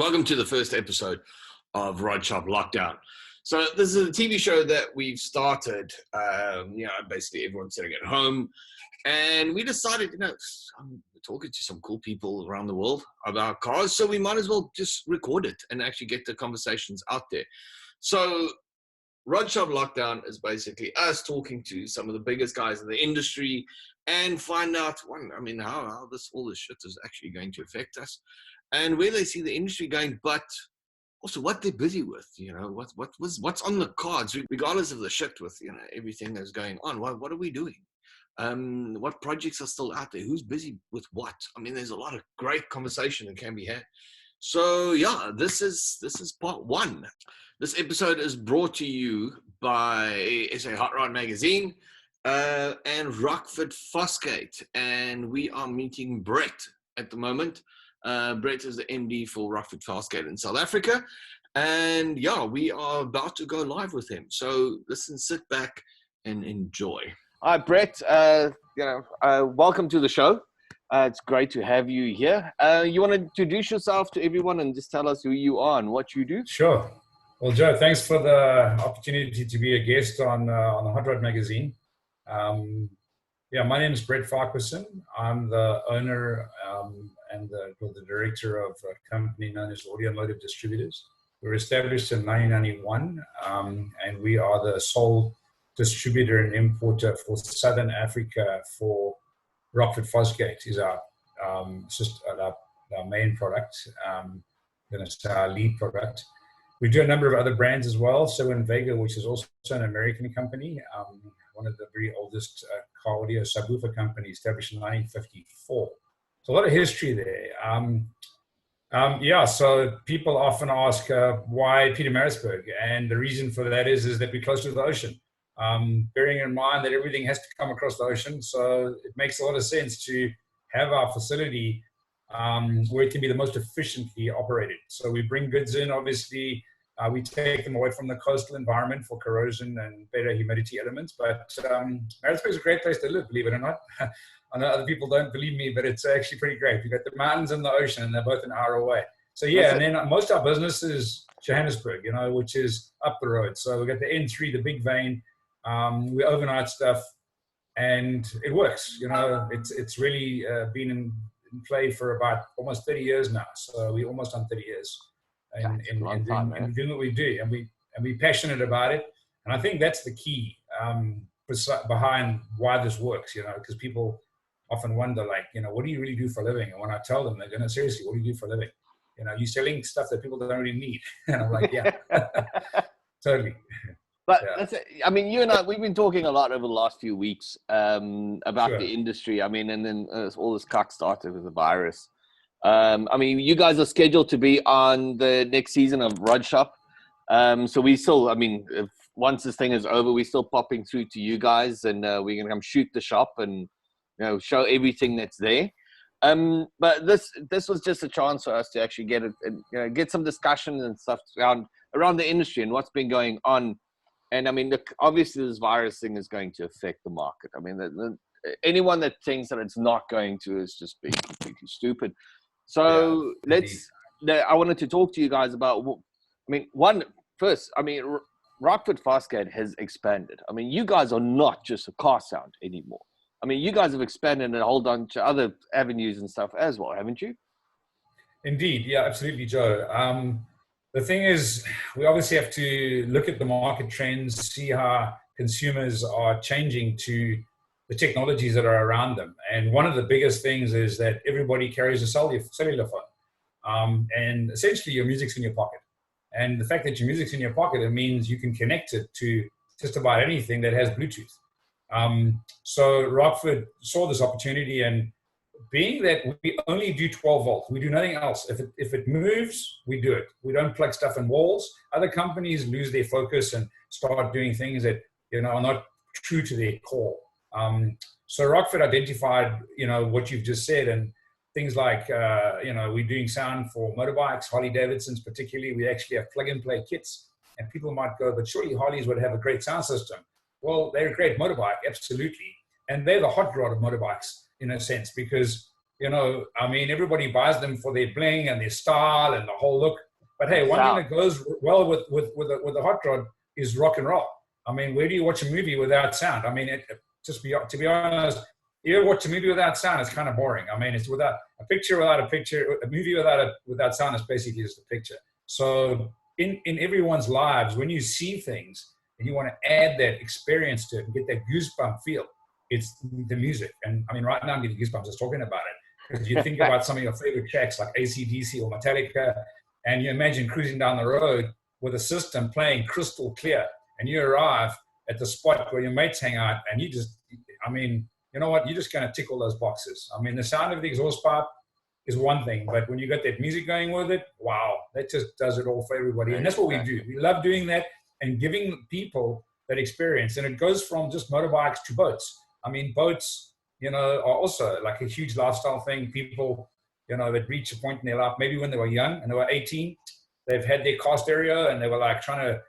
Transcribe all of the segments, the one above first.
Welcome to the first episode of Rod Shop Lockdown. So this is a TV show that we've started, basically everyone's sitting at home, and we decided, I'm talking to some cool people around the world about cars, so we might as well just record it and actually get the conversations out there. So Rod Shop Lockdown is basically us talking to some of the biggest guys in the industry and find out, how all this shit is actually going to affect us and where they see the industry going, but also what they're busy with, what's on the cards, regardless of the shit with, everything that's going on. What are we doing? What projects are still out there? Who's busy with what? There's a lot of great conversation that can be had. So yeah, this is part one. This episode is brought to you by SA Hot Rod Magazine and Rockford Fosgate, and we are meeting Brett at the moment. Brett is the MD for Rockford Fosgate in South Africa, and yeah, we are about to go live with him. So listen, sit back and enjoy. Hi, Brett. Welcome to the show. It's great to have you here. You want to introduce yourself to everyone and just tell us who you are and what you do? Sure. Well, Joe, thanks for the opportunity to be a guest on the Hot Rod Magazine. My name is Brett Farquharson. I'm the owner and the director of a company known as Automotive Distributors. We were established in 1991, and we are the sole distributor and importer for Southern Africa for Rockford Fosgate is our main product, it's our lead product. We do a number of other brands as well. So in Vega, which is also an American company, one of the very oldest car audio subwoofer companies, established in 1954. So a lot of history there. So people often ask why Pietermaritzburg, and the reason for that is that we're close to the ocean. Bearing in mind that everything has to come across the ocean, so it makes a lot of sense to have our facility where it can be the most efficiently operated. So we bring goods in, obviously, we take them away from the coastal environment for corrosion and better humidity elements. But Maritzburg is a great place to live, believe it or not. I know other people don't believe me, but it's actually pretty great. You've got the mountains and the ocean, and they're both an hour away. So yeah, and then most of our business is Johannesburg, which is up the road. So we've got the N3, the big vein. We overnight stuff, and it works. It's really been in play for about almost 30 years now. So we're almost on 30 years in doing what we do, and we're passionate about it. And I think that's the key behind why this works. Because people often wonder, what do you really do for a living? And when I tell them, they're going, seriously, what do you do for a living? You're selling stuff that people don't really need. And I'm like, yeah, totally. But that's it. You and I, we've been talking a lot over the last few weeks about the industry. And then all this cock started with the virus. You guys are scheduled to be on the next season of Rod Shop. So we still, if once this thing is over, we're still popping through to you guys, and we're going to come shoot the shop and show everything that's there. But this was just a chance for us to actually get some discussion and stuff around the industry and what's been going on. And look, obviously this virus thing is going to affect the market. Anyone that thinks that it's not going to is just being completely stupid. So I wanted to talk to you guys about, Rockford Fosgate has expanded. You guys are not just a car sound anymore. You guys have expanded and hold on to other avenues and stuff as well, haven't you? Indeed. Yeah, absolutely, Joe. The thing is, we obviously have to look at the market trends, see how consumers are changing to the technologies that are around them. And one of the biggest things is that everybody carries a cellular phone. And essentially your music's in your pocket. And the fact that your music's in your pocket, it means you can connect it to just about anything that has Bluetooth. So Rockford saw this opportunity, and being that we only do 12 volts, we do nothing else. If it moves, we do it. We don't plug stuff in walls. Other companies lose their focus and start doing things that are not true to their core. So Rockford identified what you've just said, and things like we're doing sound for motorbikes, Harley Davidsons particularly. We actually have plug-and-play kits, and people might go, but surely Harleys would have a great sound system. Well, they're a great motorbike, absolutely, and they're the hot rod of motorbikes in a sense, because you know, I mean, everybody buys them for their bling and their style and the whole look. But hey, one thing that goes well with the hot rod is rock and roll. I mean, where do you watch a movie without sound? I mean, to be honest, you watch a movie without sound, it's kind of boring. I mean, it's without a picture, a movie without sound is basically just a picture. So in everyone's lives, when you see things and you want to add that experience to it and get that goosebump feel, it's the music. And I mean, right now I'm getting goosebumps just talking about it. Because you think about some of your favorite tracks like AC/DC or Metallica, and you imagine cruising down the road with a system playing crystal clear, and you arrive at the spot where your mates hang out, and you just, I mean, you know what? You're just going to tick all those boxes. I mean, the sound of the exhaust pipe is one thing, but when you got that music going with it, wow, that just does it all for everybody. And that's what we do. We love doing that and giving people that experience. And it goes from just motorbikes to boats. I mean, boats, you know, are also like a huge lifestyle thing. People, you know, that reach a point in their life, maybe when they were young and they were 18, they've had their car stereo and they were like trying to,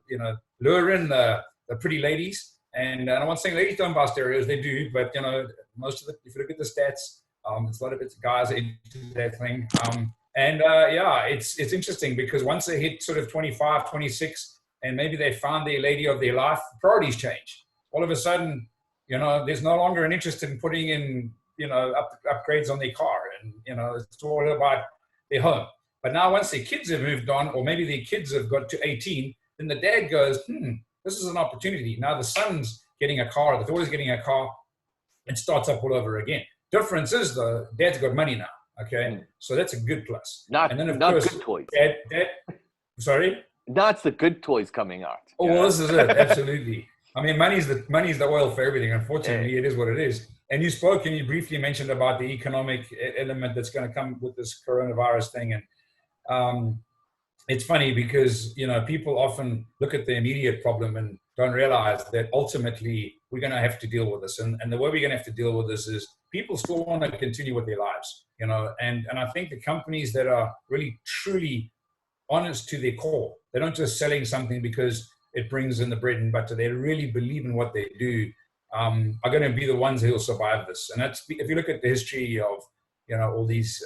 you know, lure in the pretty ladies. And I'm not saying ladies don't buy stereos, they do, but you know, most of it, if you look at the stats, it's a lot of it's guys into that thing. Yeah, it's interesting because once they hit sort of 25, 26, and maybe they found the lady of their life, priorities change. All of a sudden, you know, there's no longer an interest in putting in, you know, upgrades on their car, and you know, it's all about their home. But now once their kids have moved on, or maybe their kids have got to 18, then the dad goes, this is an opportunity. Now the son's getting a car, the daughter's getting a car, and starts up all over again. Difference is the dad's got money now, okay? So that's a good plus. And then of course, good toys. Sorry? Now it's the good toys coming out. Oh, well, this is it, absolutely. I mean, money's the oil for everything. Unfortunately, it is what it is. And you briefly mentioned about the economic element that's going to come with this coronavirus thing. And it's funny because, you know, people often look at the immediate problem and don't realize that ultimately we're going to have to deal with this. And the way we're going to have to deal with this is people still want to continue with their lives, you know, and I think the companies that are really, truly honest to their core, they're not just selling something because it brings in the bread and butter. They really believe in what they do, are going to be the ones who will survive this. And that's, if you look at the history of, you know, all these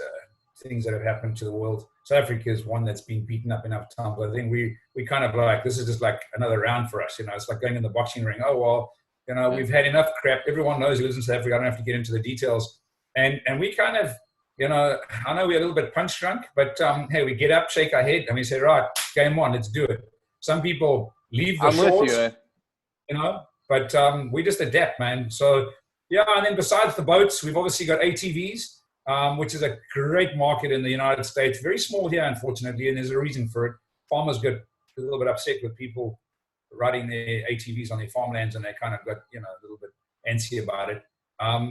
things that have happened to the world, South Africa is one that's been beaten up enough times. I think we kind of like, this is just like another round for us. You know, it's like going in the boxing ring. Oh, well, you know, we've had enough crap. Everyone knows who lives in South Africa. I don't have to get into the details. And we kind of, you know, I know we're a little bit punch drunk, but hey, we get up, shake our head, and we say, right, game on, let's do it. Some people leave the shores, you know, but we just adapt, man. So, yeah, and then besides the boats, we've obviously got ATVs, which is a great market in the United States. Very small here, unfortunately, and there's a reason for it. Farmers get a little bit upset with people riding their ATVs on their farmlands, and they kind of got, you know, a little bit antsy about it.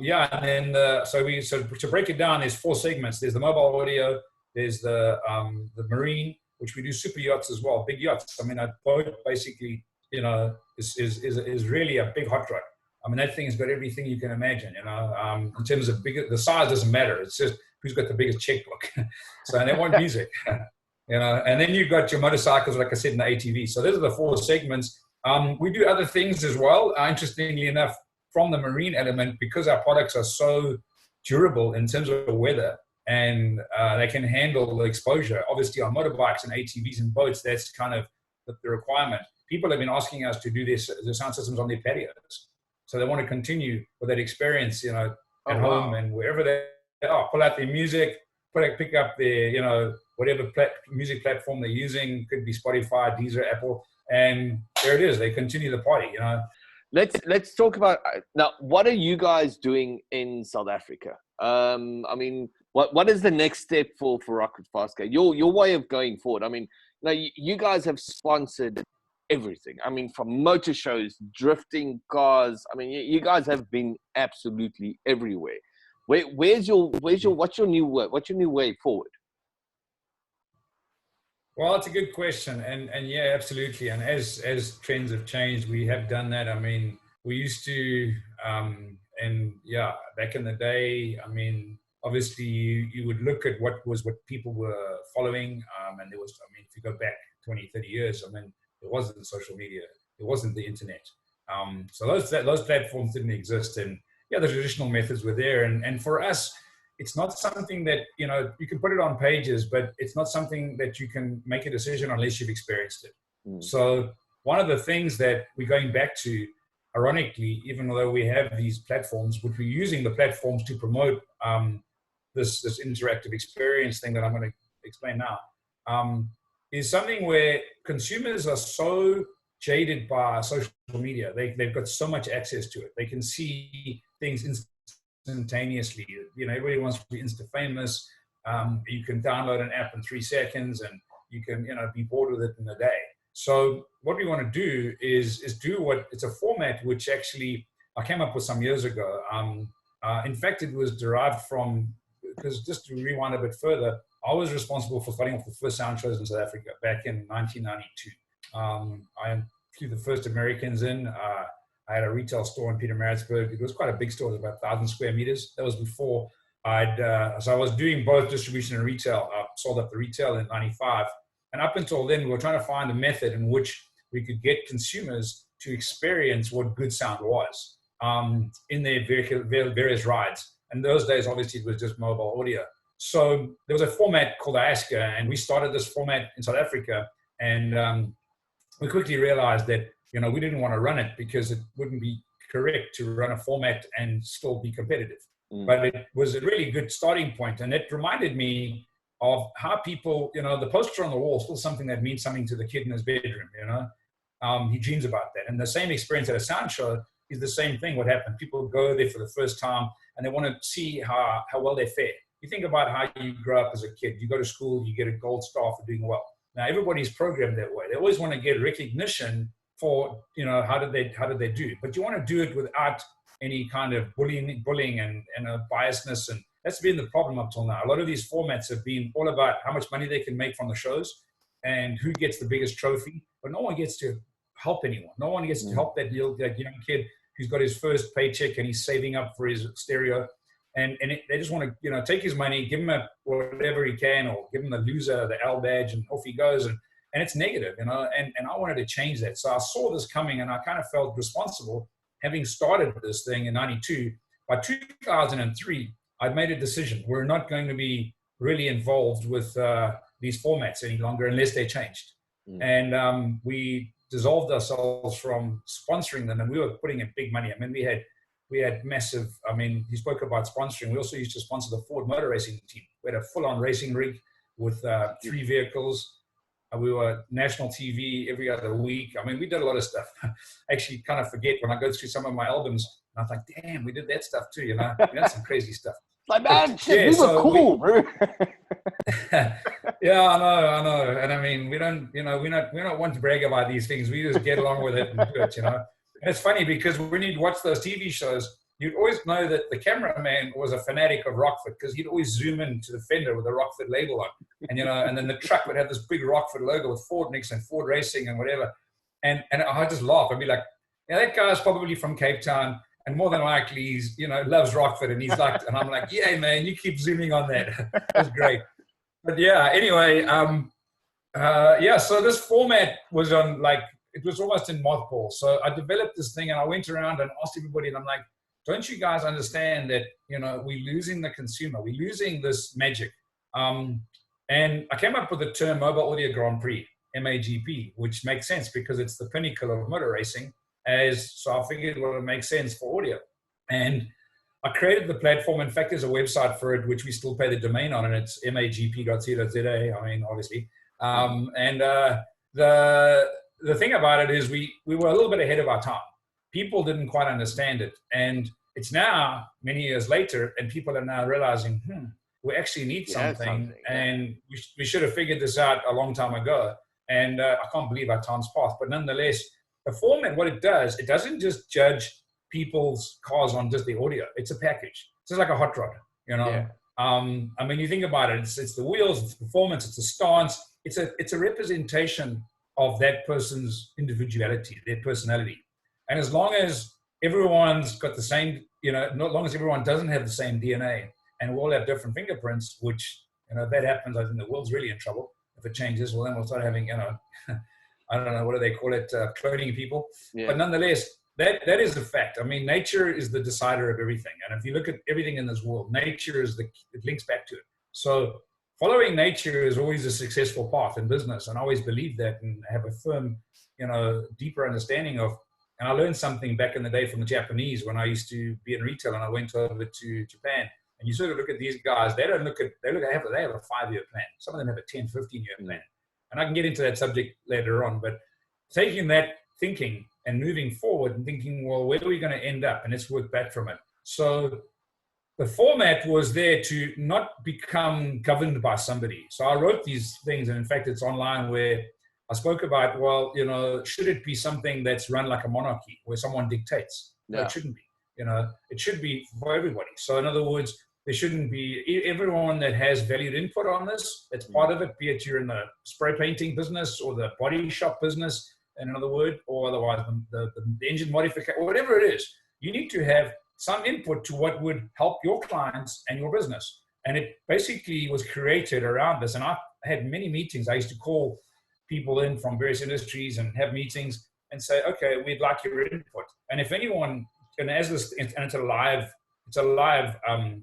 Yeah, and then so to break it down, there's 4 segments. There's the mobile audio, there's the marine, which we do super yachts as well, big yachts. I mean, a boat basically, you know, is really a big hot rod. I mean, that thing has got everything you can imagine, you know, in terms of bigger, the size doesn't matter. It's just who's got the biggest checkbook. So they want music, you know, and then you've got your motorcycles, like I said, in the ATV. So those are the 4 segments. We do other things as well. Interestingly enough, from the marine element, because our products are so durable in terms of the weather, and they can handle the exposure. Obviously, on motorbikes and ATVs and boats, that's kind of the requirement. People have been asking us to do this, the sound systems on their patios. So they want to continue with that experience, you know, at home and wherever they are. Pull out their music, pick up their, you know, whatever music platform they're using. Could be Spotify, Deezer, Apple, and there it is. They continue the party, you know. Let's talk about now. What are you guys doing in South Africa? I mean, what is the next step for Rockford Fosgate? Your way of going forward. I mean, you guys have sponsored everything. I mean, from motor shows, drifting cars. I mean, you guys have been absolutely everywhere. What's your new way forward? Well, it's a good question, and yeah, absolutely. And as trends have changed, we have done that. I mean, we used to, and yeah, back in the day, I mean, obviously you would look at what people were following, and there was, I mean, if you go back 20, 30 years, I mean, there wasn't social media, there wasn't the internet, so those platforms didn't exist, and yeah, the traditional methods were there, and for us, it's not something that, you know, you can put it on pages, but it's not something that you can make a decision unless you've experienced it. So one of the things that we're going back to, ironically, even though we have these platforms, which we're using the platforms to promote this interactive experience thing that I'm going to explain now, is something where consumers are so jaded by social media. They've got so much access to it. They can see things instantaneously. You know, everybody wants to be insta famous. You can download an app in 3 seconds, and you can, you know, be bored with it in a day. So what we want to do is do what, it's a format which actually I came up with some years ago. In fact, it was derived from, because just to rewind a bit further, I was responsible for starting off the first sound shows in South Africa back in 1992. I flew the first Americans in. I had a retail store in Pietermaritzburg. It was quite a big store, it was about 1,000 square meters. That was before so I was doing both distribution and retail. I sold up the retail in 95. And up until then, we were trying to find a method in which we could get consumers to experience what good sound was in their various rides. And those days, obviously, it was just mobile audio. So there was a format called ASCA, and we started this format in South Africa. And we quickly realized that, you know, we didn't want to run it because it wouldn't be correct to run a format and still be competitive. But it was a really good starting point. And it reminded me of how people, you know, the poster on the wall is still something that means something to the kid in his bedroom, you know. He dreams about that. And the same experience at a sound show is the same thing. What happened? People go there for the first time and they want to see how well they fare. You think about how you grow up as a kid. You go to school, you get a gold star for doing well. Now, everybody's programmed that way. They always want to get recognition for, you know, how did they do? But you want to do it without any kind of bullying and biasness. And that's been the problem up till now. A lot of these formats have been all about how much money they can make from the shows and who gets the biggest trophy, but no one gets to help anyone. No one gets to help that young kid who's got his first paycheck and he's saving up for his stereo. And they just want to, you know, take his money, give him whatever he can, or give him the loser, the L badge, and off he goes. And it's negative, you know, and I wanted to change that. So I saw this coming and I kind of felt responsible. Having started this thing in 92, by 2003, I'd made a decision. We're not going to be really involved with these formats any longer unless they changed. And we dissolved ourselves from sponsoring them, and we were putting in big money. I mean, we had massive, I mean, you spoke about sponsoring. We also used to sponsor the Ford motor racing team. We had a full-on racing rig with 3 vehicles. We were national TV every other week. I mean, we did a lot of stuff. I actually kind of forget when I go through some of my albums, and I think, damn, we did that stuff too, you know? We had some crazy stuff. Like, man, shit, we were cool, bro. Yeah, I know. And I mean, we don't, you know, we're not one to brag about these things. We just get along with it and do it, you know? And it's funny because when you'd watch those TV shows, you'd always know that the cameraman was a fanatic of Rockford because he'd always zoom into the fender with a Rockford label on. And, you know, and then the truck would have this big Rockford logo with Ford next and Ford Racing and whatever. And I just laugh. I'd be like, yeah, that guy's probably from Cape Town. And more than likely, he's, you know, loves Rockford. And he's like, and I'm like, yeah, man, you keep zooming on that. That's great. But yeah, anyway, yeah, so this format was on, like, it was almost in mothballs. So I developed this thing and I went around and asked everybody, and I'm like, don't you guys understand that, you know, we're losing the consumer, we're losing this magic. And I came up with the term Mobile Audio Grand Prix, MAGP, which makes sense because it's the pinnacle of motor racing. So I figured, well, it makes sense for audio. And I created the platform. In fact, there's a website for it, which we still pay the domain on, and it's magp.co.za, I mean, obviously. And the thing about it is we were a little bit ahead of our time. People didn't quite understand it. And it's now, many years later, and people are now realizing, we actually need something. And we should have figured this out a long time ago. And I can't believe our time's passed. But nonetheless, the format, what it does, it doesn't just judge people's cars on just the audio. It's a package. It's just like a hot rod, you know. Yeah. I mean, you think about it, it's the wheels, it's the performance, it's the stance. It's a representation of that person's individuality, their personality. And as long as everyone's got the same, you know, not long as everyone doesn't have the same DNA and we all have different fingerprints, which, you know, if that happens, I think the world's really in trouble. If it changes, well, then we'll start having, you know, I don't know, what do they call it? Cloning people. Yeah. But nonetheless, that is a fact. I mean, nature is the decider of everything. And if you look at everything in this world, nature is it links back to it. So following nature is always a successful path in business. And I always believe that and have a firm, deeper understanding of. And I learned something back in the day from the Japanese when I used to be in retail and I went over to Japan. And you sort of look at these guys, they have a 5-year plan. Some of them have a 10, 15-year plan. And I can get into that subject later on, but taking that thinking and moving forward and thinking, well, where are we going to end up? And let's work back from it. So the format was there to not become governed by somebody. So I wrote these things, and in fact, it's online where I spoke about, well, should it be something that's run like a monarchy where someone dictates? No, it shouldn't be. It should be for everybody. So in other words, there shouldn't be everyone that has valued input on this. It's part of it, be it you're in the spray painting business or the body shop business, in another word, or otherwise the engine modification, or whatever it is. You need to have some input to what would help your clients and your business. And it basically was created around this. And I had many meetings. I used to call people in from various industries and have meetings and say, okay, we'd like your input. And if anyone, and it's a live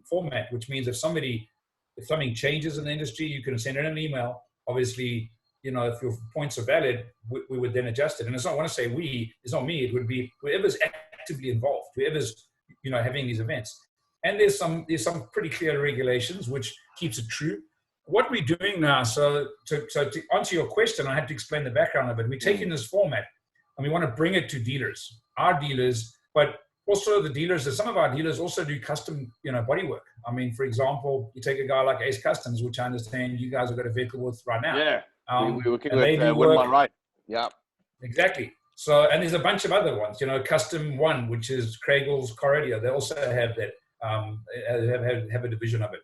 format, which means if something changes in the industry, you can send in an email. Obviously, if your points are valid, we would then adjust it. And it's not, when I say we, it's not me, it would be whoever's actively involved, whoever's, having these events. And there's some pretty clear regulations, which keeps it true. What we're doing now, so to answer your question, I had to explain the background of it. We're taking this format and we want to bring it to dealers, our dealers, but also the dealers, some of our dealers also do custom, body work. I mean, for example, you take a guy like Ace Customs, which I understand you guys have got a vehicle with right now. Yeah, we're working with Wood Right. Yeah. Exactly. So, and there's a bunch of other ones, Custom One, which is Craigle's car radio. They also have that, have a division of it.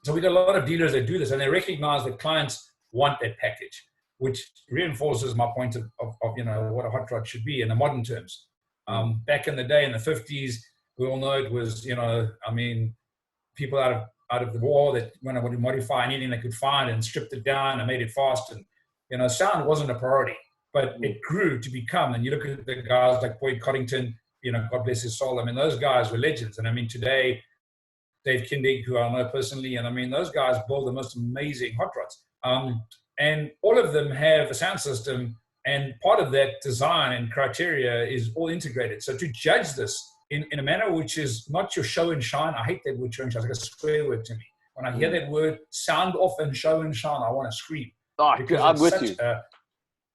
So we got a lot of dealers that do this, and they recognize that clients want that package, which reinforces my point of what a hot rod should be in the modern terms. Back in the day, in the 50s, we all know it was, people out of the war that when I would modify anything they could find and stripped it down and made it fast. And, sound wasn't a priority, but it grew to become. And you look at the guys like Boyd Coddington, God bless his soul. I mean, those guys were legends. And I mean, today, Dave Kindig, who I know personally, and I mean, those guys build the most amazing hot rods. And all of them have a sound system, and part of that design and criteria is all integrated. So to judge this in a manner which is not your show and shine, I hate that word show and shine, it's like a swear word to me. When I hear that word sound off and show and shine, I want to scream. Oh, I'm with you.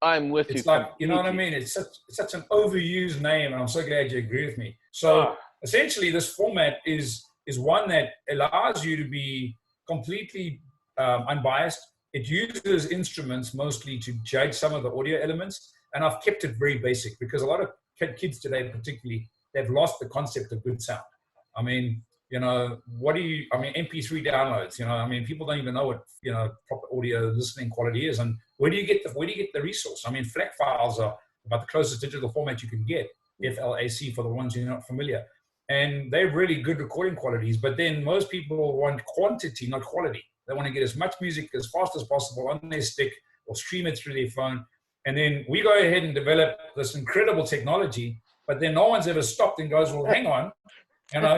I'm with you. It's like, you know what I mean? It's such an overused name, and I'm so glad you agree with me. So essentially, this format is one that allows you to be completely unbiased. It uses instruments mostly to judge some of the audio elements, and I've kept it very basic because a lot of kids today, particularly, they've lost the concept of good sound. I mean, MP3 downloads, people don't even know what, proper audio listening quality is. And where do you get the resource? I mean, FLAC files are about the closest digital format you can get, FLAC for the ones you're not familiar. And they're really good recording qualities, but then most people want quantity, not quality. They want to get as much music as fast as possible on their stick or stream it through their phone. And then we go ahead and develop this incredible technology, but then no one's ever stopped and goes, well, hang on,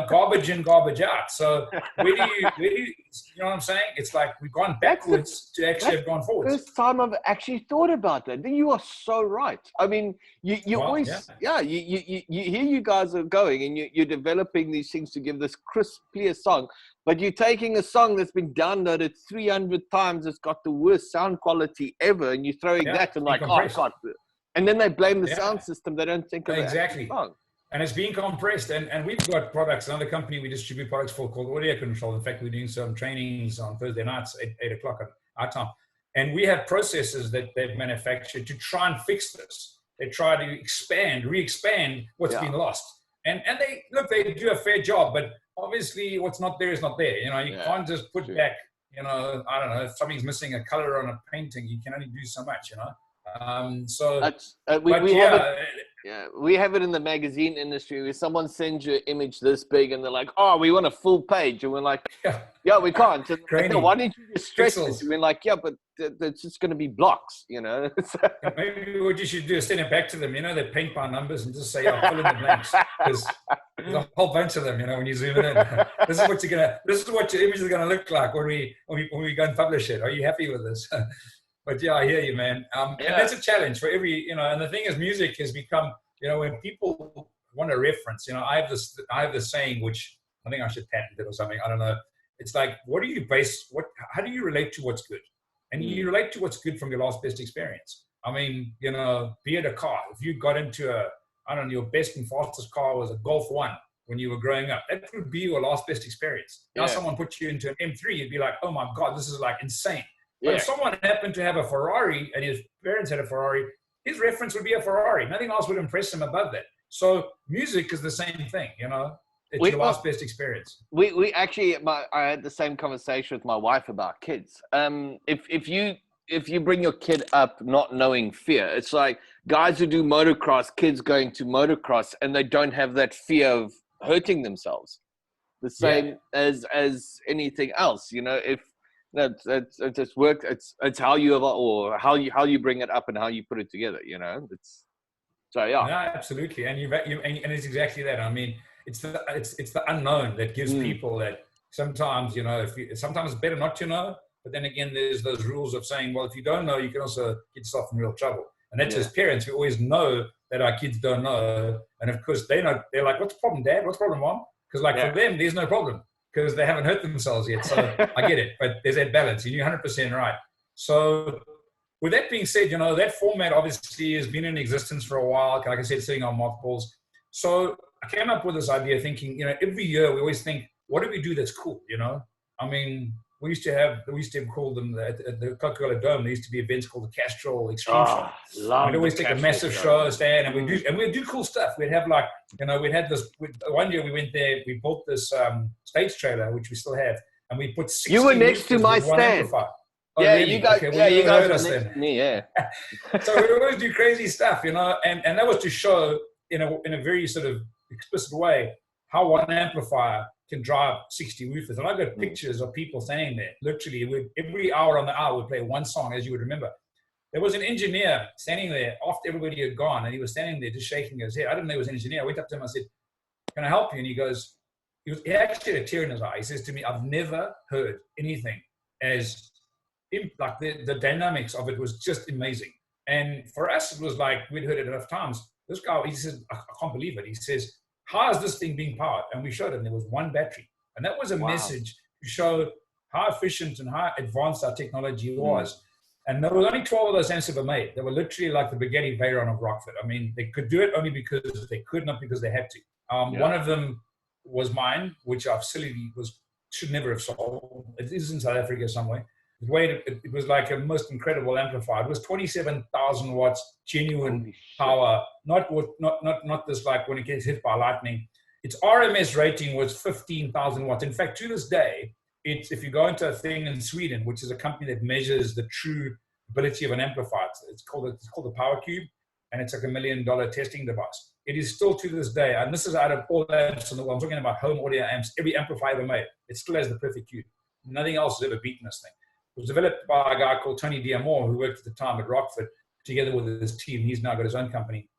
garbage in, garbage out. So where do you know what I'm saying? It's like we've gone backwards to actually have gone forwards. First time I've actually thought about that. You are so right. I mean, you always, you hear you guys are going and you're developing these things to give this crisp, clear song, but you're taking a song that's been downloaded 300 times, it's got the worst sound quality ever, and you're throwing that and like, oh, God. And then they blame the sound system. They don't think of exactly. The song. And it's being compressed. And we've got products, another company we distribute products for called Audio Control. In fact, we're doing some trainings on Thursday nights at 8 o'clock at our time. And we have processes that they've manufactured to try and fix this. They try to re-expand what's been lost. And they do a fair job, but obviously what's not there is not there. You can't just put back, I don't know, if something's missing a color on a painting, you can only do so much, So, Yeah, we have it in the magazine industry where someone sends you an image this big and they're like, "Oh, we want a full page," and we're like, "Yeah, we can't." And like, no, why didn't you just stretch it? We're like, "Yeah, but it's just going to be blocks, you know." Maybe what you should do is send it back to them. You know, they paint by numbers and just say, "I'll fill in the blanks," because there's a whole bunch of them. You know, when you zoom it in, this is what your image is gonna look like when we go and publish it. Are you happy with this? But yeah, I hear you, man. And that's a challenge for every, you know, and the thing is, music has become, you know, when people want a reference, you know, I have this saying, which I think I should patent it or something. I don't know. It's like, how do you relate to what's good? And you relate to what's good from your last best experience. I mean, you know, be it a car. If you got into your best and fastest car was a Golf 1 when you were growing up, that would be your last best experience. Now someone puts you into an M3, you'd be like, oh my God, this is like insane. But if someone happened to have a Ferrari and his parents had a Ferrari, his reference would be a Ferrari. Nothing else would impress him above that. So music is the same thing, you know. It's your last best experience. We actually, I had the same conversation with my wife about kids. If you bring your kid up not knowing fear, it's like guys who do motocross, kids going to motocross, and they don't have that fear of hurting themselves. The same as anything else, you know. If it's just work. It's how you or how you bring it up and how you put it together. You know, so yeah. No, absolutely, and and it's exactly that. I mean, it's the unknown that gives people that sometimes, you know, sometimes it's better not to know. But then again, there's those rules of saying, well, if you don't know, you can also get yourself in real trouble. And that's as parents, we always know that our kids don't know, and of course they know. They're like, "What's the problem, Dad? What's the problem, Mom?" Because for them, there's no problem, because they haven't hurt themselves yet. So I get it, but there's that balance, and you're 100% right. So with that being said, you know, that format obviously has been in existence for a while, like I said, sitting on mothballs. So I came up with this idea thinking, you know, every year we always think, what do we do that's cool, you know? I mean, we used to have called them at the Coca-Cola Dome. There used to be events called the Castrol Extreme Show. We'd always take a massive show stand, and we'd do cool stuff. We'd have like, you know, we'd have this. One year we went there. We built this stage trailer, which we still have, and we put 60 You were next to my stand. Oh, yeah, really? you guys. Okay, yeah, you guys were next to me. Yeah. So we always do crazy stuff, you know, and that was to show in a very sort of explicit way how one amplifier can drive 60 woofers. And I've got pictures of people standing there. Literally, every hour on the hour, we'd play one song, as you would remember. There was an engineer standing there after everybody had gone, and he was standing there just shaking his head. I didn't know he was an engineer. I went up to him and I said, "Can I help you?" And he goes, he actually had a tear in his eye. He says to me, "I've never heard anything as, like the dynamics of it was just amazing." And for us, it was like, we'd heard it enough times. This guy, he says, I can't believe it. He says, "How is this thing being powered?" And we showed him there was one battery. And that was a message to show how efficient and how advanced our technology was. And there were only 12 of those amps ever made. They were literally like the Bugatti Veyron of Rockford. I mean, they could do it only because they could, not because they had to. One of them was mine, which I should never have sold. It is in South Africa somewhere. It was like a most incredible amplifier. It was 27,000 watts, genuine power. Not this like when it gets hit by lightning. Its RMS rating was 15,000 watts. In fact, to this day, if you go into a thing in Sweden, which is a company that measures the true ability of an amplifier, it's called the Power Cube, and it's like $1 million testing device. It is still to this day, and this is out of all amps in the world. I'm talking about home audio amps, every amplifier ever made. It still has the perfect cube. Nothing else has ever beaten this thing. It was developed by a guy called Tony Diamore, who worked at the time at Rockford, together with his team. He's now got his own company,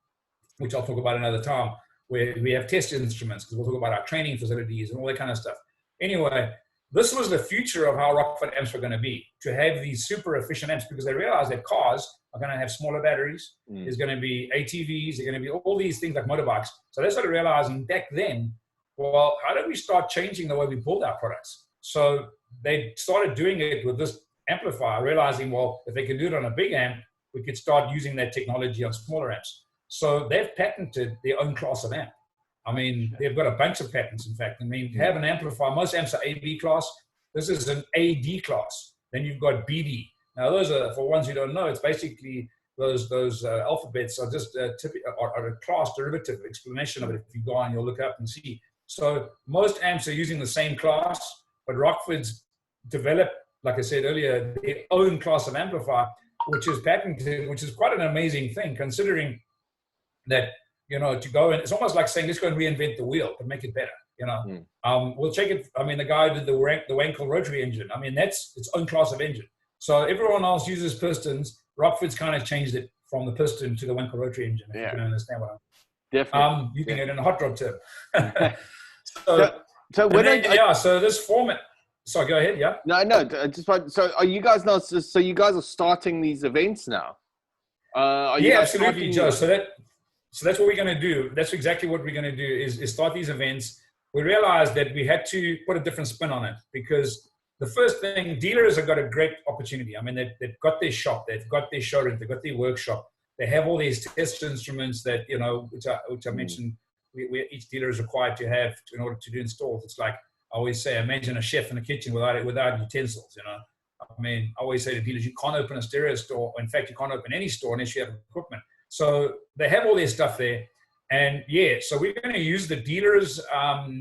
which I'll talk about another time, where we have test instruments, because we'll talk about our training facilities and all that kind of stuff. Anyway, this was the future of how Rockford amps were going to be, to have these super efficient amps, because they realized that cars are going to have smaller batteries. There's going to be ATVs. There's going to be all these things like motorbikes. So they started realizing back then, well, how do we start changing the way we build our products? So they started doing it with this amplifier, realizing, well, if they can do it on a big amp, we could start using that technology on smaller amps. So they've patented their own class of amp. I mean, they've got a bunch of patents, in fact. I mean, have an amplifier. Most amps are AB class. This is an AD class. Then you've got BD. Now, those are, for ones who don't know, it's basically those alphabets are just a class derivative explanation of it. If you go on, you'll look up and see. So most amps are using the same class, but Rockford's developed, like I said earlier, their own class of amplifier, which is patented, which is quite an amazing thing, considering that you know, to go and it's almost like saying, let's go and reinvent the wheel but make it better, you know. We'll check it. I mean, the guy who did the Wankel rotary engine, I mean, that's its own class of engine. So everyone else uses pistons. Rockford's kind of changed it from the piston to the Wankel rotary engine, if you can understand what I'm definitely using it in a hot rod term. So when so this format. So go ahead. Yeah. No. So are you guys now? So you guys are starting these events now? Absolutely, Joe. So that's what we're going to do. That's exactly what we're going to do is start these events. We realized that we had to put a different spin on it because the first thing, dealers have got a great opportunity. I mean, they've got their shop, they've got their showroom, they've got their workshop. They have all these test instruments that, you know, which I mentioned, each dealer is required to have in order to do installs. It's like I always say, imagine a chef in the kitchen without utensils, you know. I mean, I always say to dealers, you can't open a stereo store. In fact, you can't open any store unless you have equipment. So they have all their stuff there. And so we're going to use the dealers'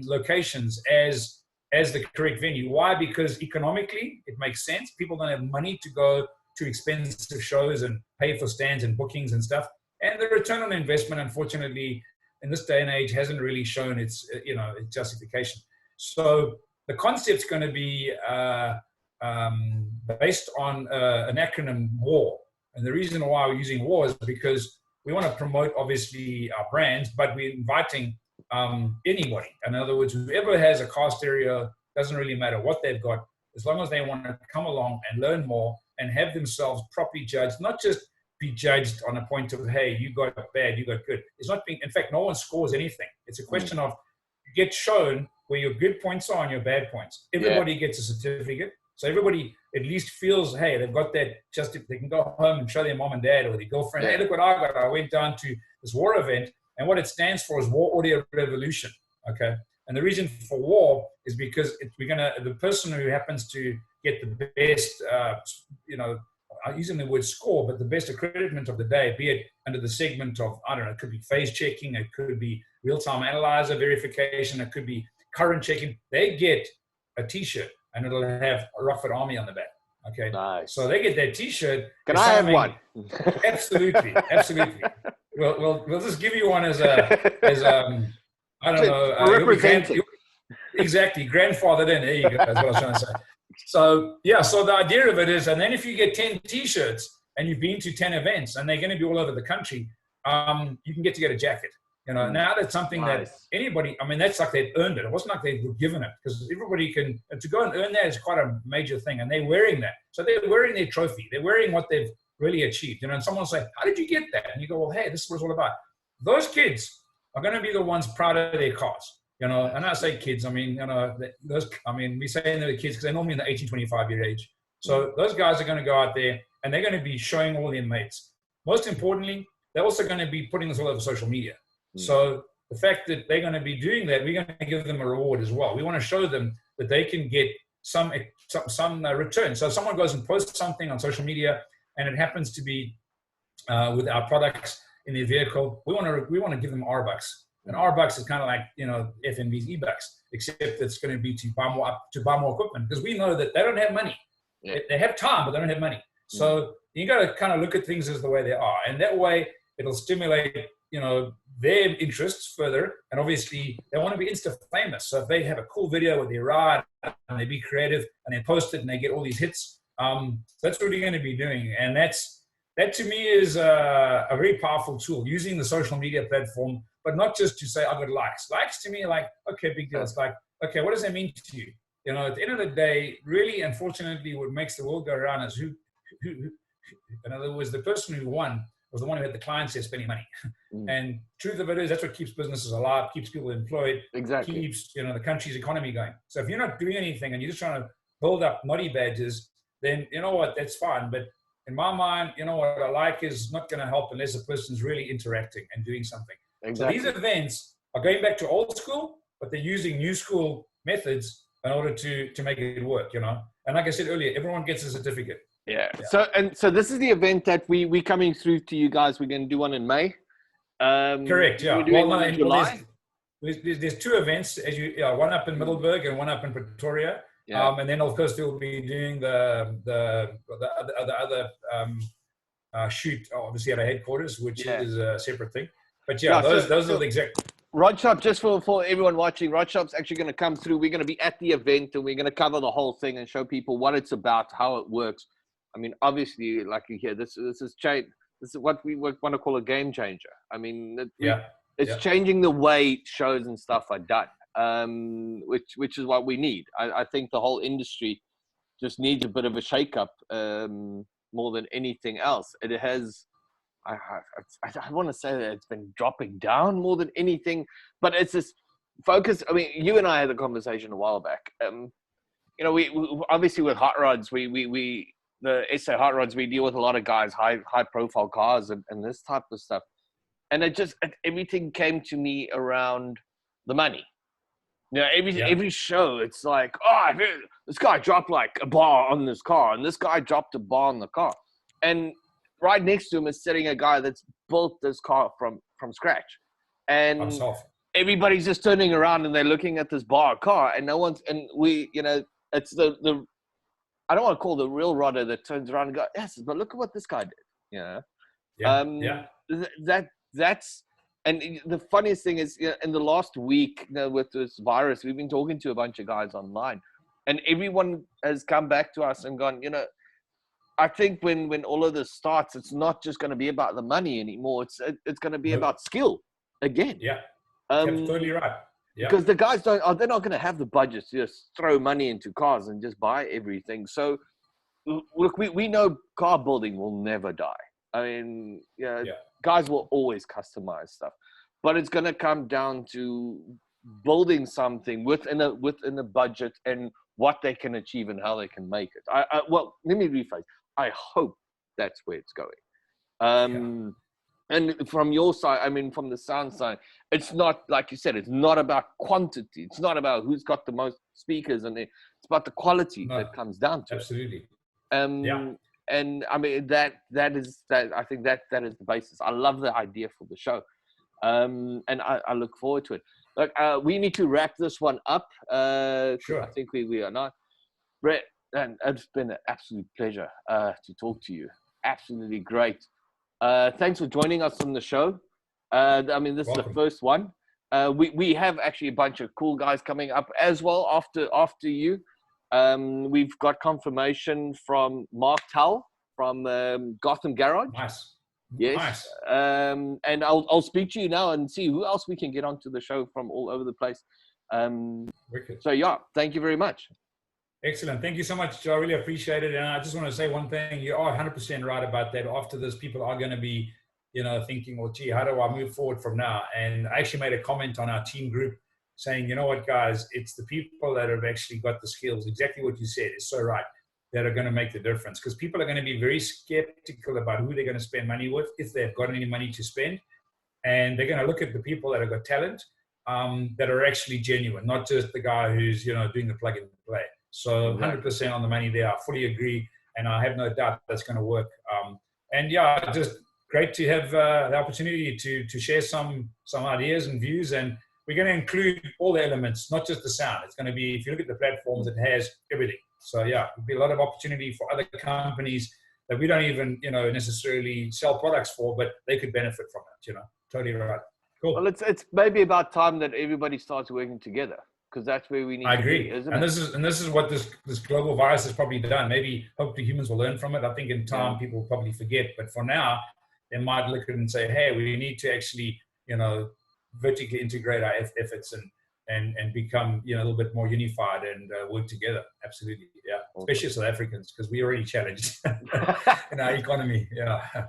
locations as the correct venue. Why? Because economically, it makes sense. People don't have money to go to expensive shows and pay for stands and bookings and stuff. And the return on investment, unfortunately, in this day and age, hasn't really shown its justification. So the concept's going to be based on an acronym WAR. And the reason why we're using WAR is because we want to promote, obviously, our brands, but we're inviting anybody. In other words, whoever has a car stereo, doesn't really matter what they've got, as long as they want to come along and learn more and have themselves properly judged, not just be judged on a point of, hey, you got bad, you got good. It's not being, in fact, no one scores anything. It's a question of you get shown where your good points are and your bad points. Everybody gets a certificate. So everybody at least feels, hey, they've got that, just they can go home and show their mom and dad or their girlfriend, hey, look what I got. I went down to this WAR event, and what it stands for is War Audio Revolution, okay? And the reason for WAR is because the person who happens to get the best, I'm using the word score, but the best accreditation of the day, be it under the segment of, I don't know, it could be phase checking, it could be real-time analyzer verification, it could be current checking, they get a T-shirt. And it'll have a Rockford Army on the back. Okay. Nice. So they get that T-shirt. Can I have one? Absolutely. We'll just give you one as I don't know. Representing. Exactly. Grandfathered in. There you go. That's what I was trying to say. So the idea of it is, and then if you get 10 T-shirts and you've been to 10 events and they're going to be all over the country, you can get a jacket. You know, now that's something that anybody, I mean, that's like they've earned it. It wasn't like they were given it, because everybody can, to go and earn that is quite a major thing. And they're wearing that. So they're wearing their trophy. They're wearing what they've really achieved. You know, and someone will say, how did you get that? And you go, well, hey, this is what it's all about. Those kids are going to be the ones proud of their cars. You know, and I say kids, I mean, you know, we say they're kids because they're normally in the 18, 25-year age. So those guys are going to go out there and they're going to be showing all their mates. Most importantly, they're also going to be putting this all over social media. So the fact that they're going to be doing that, we're going to give them a reward as well. We want to show them that they can get some return. So if someone goes and posts something on social media and it happens to be with our products in their vehicle, we want to give them R-Bucks. And R-Bucks is kind of like, you know, FNB's E-Bucks, except it's going to be to buy more equipment, because we know that they don't have money. They have time, but they don't have money. So you got to kind of look at things as the way they are, and that way it'll stimulate, you know, their interests further. And obviously they want to be insta famous. So if they have a cool video with their ride and they be creative and they post it and they get all these hits, that's what we're going to be doing. And that to me is a very powerful tool, using the social media platform, but not just to say, I got likes. Likes to me, like, okay, big deal. It's like, okay, what does that mean to you? You know, at the end of the day, really, unfortunately, what makes the world go around is who in other words, the person who won was the one who had the clients there spending money. And truth of it is, that's what keeps businesses alive, keeps people employed, keeps, you know, the country's economy going. So if you're not doing anything and you're just trying to build up noddy badges, then you know what, that's fine. But in my mind, you know, what I like is not going to help unless a person's really interacting and doing something. So these events are going back to old school, but they're using new school methods in order to make it work, you know. And like I said earlier, everyone gets a certificate. So this is the event that we coming through to you guys. We're going to do one in May. Correct. Yeah. In July. There's two events, one up in Middelburg and one up in Pretoria. And then of course they'll be doing the other shoot, obviously at our headquarters, which is a separate thing. But yeah, those are the exact. Rod Shop, just for everyone watching, Rod Shop's actually going to come through. We're going to be at the event and we're going to cover the whole thing and show people what it's about, how it works. I mean, obviously, like you hear, this is change. This is what we want to call a game changer. I mean, it's changing the way shows and stuff are done, which is what we need. I think the whole industry just needs a bit of a shake-up more than anything else. It has, I want to say that it's been dropping down more than anything, but it's this focus. I mean, you and I had a conversation a while back. You know, we obviously with hot rods, the SA hot rods, we deal with a lot of guys, high profile cars and this type of stuff. And everything came to me around the money. You know, every show, it's like, oh, this guy dropped like a bar on this car, and this guy dropped a bar on the car. And right next to him is sitting a guy that's built this car from scratch. And everybody's just turning around and they're looking at this bar car, and it's the I don't want to call the real rodder that turns around and goes, yes, but look at what this guy did. You know, that's. And the funniest thing is, in the last week, with this virus, we've been talking to a bunch of guys online, and everyone has come back to us and gone, I think when all of this starts, it's not just going to be about the money anymore. It's going to be about skill again. Yeah, totally right. Yeah. Because the guys they're not going to have the budget to just throw money into cars and just buy everything. So, look, we know car building will never die. I mean, guys will always customize stuff, but it's going to come down to building something within a budget and what they can achieve and how they can make it. Well, let me rephrase. I hope that's where it's going. And from your side, I mean, from the sound side, it's not, like you said, it's not about quantity. It's not about who's got the most speakers, and it's about the quality that comes down to absolutely. it. And I mean, that is I think that is the basis. I love the idea for the show. And I look forward to it. Look, we need to wrap this one up. Sure. I think we are not. Brett, and it's been an absolute pleasure to talk to you. Absolutely great. Thanks for joining us on the show. I mean, this is the first one. We have actually a bunch of cool guys coming up as well after you. We've got confirmation from Mark Tull from Gotham Garage. Nice. Yes. Nice. And I'll speak to you now and see who else we can get onto the show from all over the place. Wicked. So yeah, thank you very much. Excellent. Thank you so much, Joe. I really appreciate it. And I just want to say one thing. You are 100% right about that. After this, people are going to be, thinking, well, gee, how do I move forward from now? And I actually made a comment on our team group saying, you know what, guys, it's the people that have actually got the skills. Exactly what you said is so right, that are going to make the difference. Because people are going to be very skeptical about who they're going to spend money with, if they've got any money to spend. And they're going to look at the people that have got talent, that are actually genuine, not just the guy who's, doing the plug and play. So 100% on the money there. I fully agree. And I have no doubt that's going to work. And yeah, just great to have the opportunity to share some ideas and views. And we're going to include all the elements, not just the sound. It's going to be, if you look at the platforms, it has everything. So yeah, there'll be a lot of opportunity for other companies that we don't even, necessarily sell products for, but they could benefit from it, Totally right. Cool. Well, it's maybe about time that everybody starts working together, because that's where we need to be, isn't it? This is what this global virus has probably done. Maybe hopefully humans will learn from it. I think in time people will probably forget, but for now they might look at it and say, hey, we need to actually, vertically integrate our efforts and become, a little bit more unified and work together. Absolutely. Yeah. Awesome. Especially South Africans, because we're already challenged in our economy. Yeah.